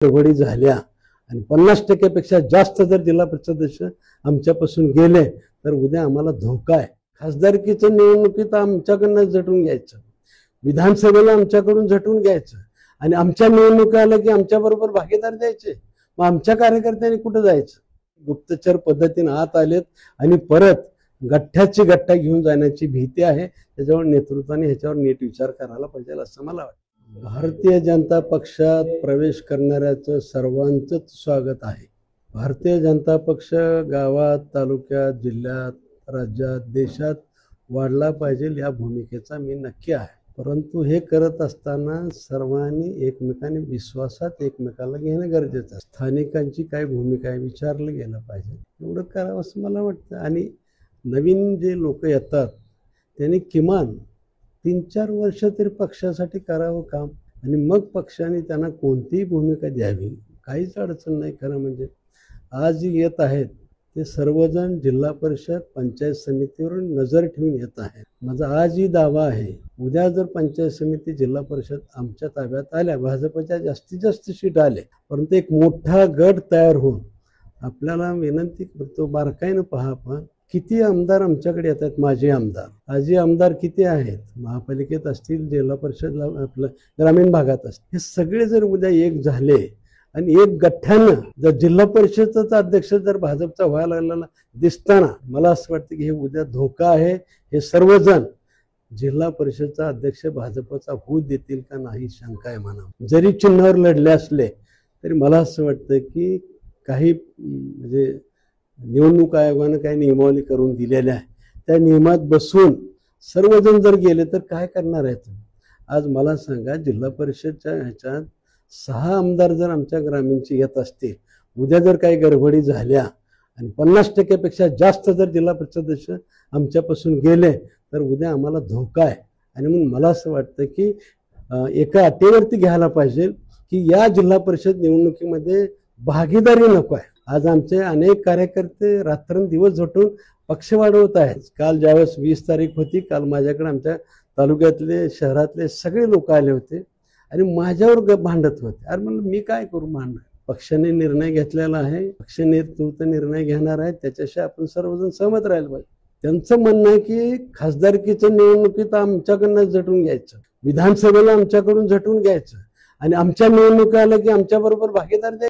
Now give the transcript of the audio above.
गडबडी झाल्या आणि 50% पेक्षा जास्त जर जिल्हा परिषद सदस्य आमच्यापासून गेले तर उद्या आम्हाला धोका आहे। खासदारकीच्या निवडणुकीत आमच्याकडनं झटून घ्यायचं, विधानसभेला आमच्याकडून झटून घ्यायचं आणि आमच्या निवडणुका आल्या की आमच्याबरोबर भागीदार द्यायचे। मग आमच्या कार्यकर्त्यांनी कुठे जायचं? गुप्तचर पद्धतीने आत आलेत आणि परत गठ्ठ्याची गठ्ठा घेऊन जाण्याची भीती आहे। त्याच्यावर नेतृत्वाने ह्याच्यावर नीट विचार करायला पाहिजे असं मला वाटतं। भारतीय जनता पक्षात प्रवेश करणाऱ्याचं सर्वांचंच स्वागत आहे। भारतीय जनता पक्ष गावात, तालुक्यात, जिल्ह्यात, राज्यात, देशात वाढला पाहिजे या भूमिकेचा मी नक्की आहे। परंतु हे करत असताना सर्वांनी एकमेकांनी विश्वासात एकमेकाला घेणं गरजेचं आहे। स्थानिकांची काय भूमिका आहे विचारलं गेलं पाहिजे, एवढं करावं असं मला वाटतं। आणि नवीन जे लोक येतात त्यांनी किमान 3-4 वर्ष तरी पक्षासाठी करावं काम आणि मग पक्षाने त्यांना कोणतीही भूमिका द्यावी, काहीच अडचण नाही। खरं म्हणजे आज येत आहेत ते सर्वजण जिल्हा परिषद पंचायत समितीवरून नजर ठेवून येत आहेत। माझा आजही दावा आहे, उद्या जर पंचायत समिती जिल्हा परिषद आमच्या ताब्यात आल्या, भाजपच्या जास्तीत जास्त सीट आले, परंतु एक मोठा गट तयार होऊन आपल्याला विनंती करतो, बारकाईनं पहा पण किती आमदार आमच्याकडे येतात। माझे आमदार, आजी आमदार किती आहेत, महापालिकेत असतील, जिल्हा परिषद आपलं ग्रामीण भागात असतील, हे सगळे जर उद्या एक झाले आणि एक गठ्ठ्यानं जर जिल्हा परिषदेचा अध्यक्ष जर भाजपचा व्हायला लागलेला दिसताना मला असं वाटतं की हे उद्या धोका आहे। हे सर्वजण जिल्हा परिषदचा अध्यक्ष भाजपचा होऊ देतील का नाही शंका आहे म्हणा। जरी चिन्हावर लढले असले तरी मला असं वाटतं की काही म्हणजे निवडणूक आयोगानं काही नियमावली करून दिलेल्या आहे, त्या नियमात बसून सर्वजण जर गेले तर काय करणार आहे तुम्ही? आज मला सांगा, जिल्हा परिषदच्या ह्याच्यात 6 आमदार जर आमच्या ग्रामीणचे येत असतील, उद्या जर काही गडबडी झाल्या आणि 50% पेक्षा जास्त जर जिल्हा परिषद सदस्य आमच्यापासून गेले तर उद्या आम्हाला धोका आहे। आणि म्हणून मला असं वाटतं की एका अटीवरती घ्यायला पाहिजे की या जिल्हा परिषद निवडणुकीमध्ये भागीदारी नको आहे। आज आमचे अनेक कार्यकर्ते रात्रंदिवस झटून पक्ष वाढवत आहेत। काल ज्यावेळेस 20 तारीख होती, काल माझ्याकडे आमच्या तालुक्यातले शहरातले सगळे लोक आले होते आणि माझ्यावर भांडत होते। अरे म्हणलं मी काय करू भांडण? पक्षाने निर्णय घेतलेला आहे, पक्ष नेतृत्व निर्णय घेणार आहे, त्याच्याशी आपण सर्वजण सहमत राहायला पाहिजे। त्यांचं म्हणणं आहे की खासदारकीच्या निवडणुकीत आमच्याकडनं झटून घ्यायचं, विधानसभेला आमच्याकडून झटून घ्यायचं आणि आमच्या निवडणुका आल्या की आमच्याबरोबर भागीदार द्यायचे।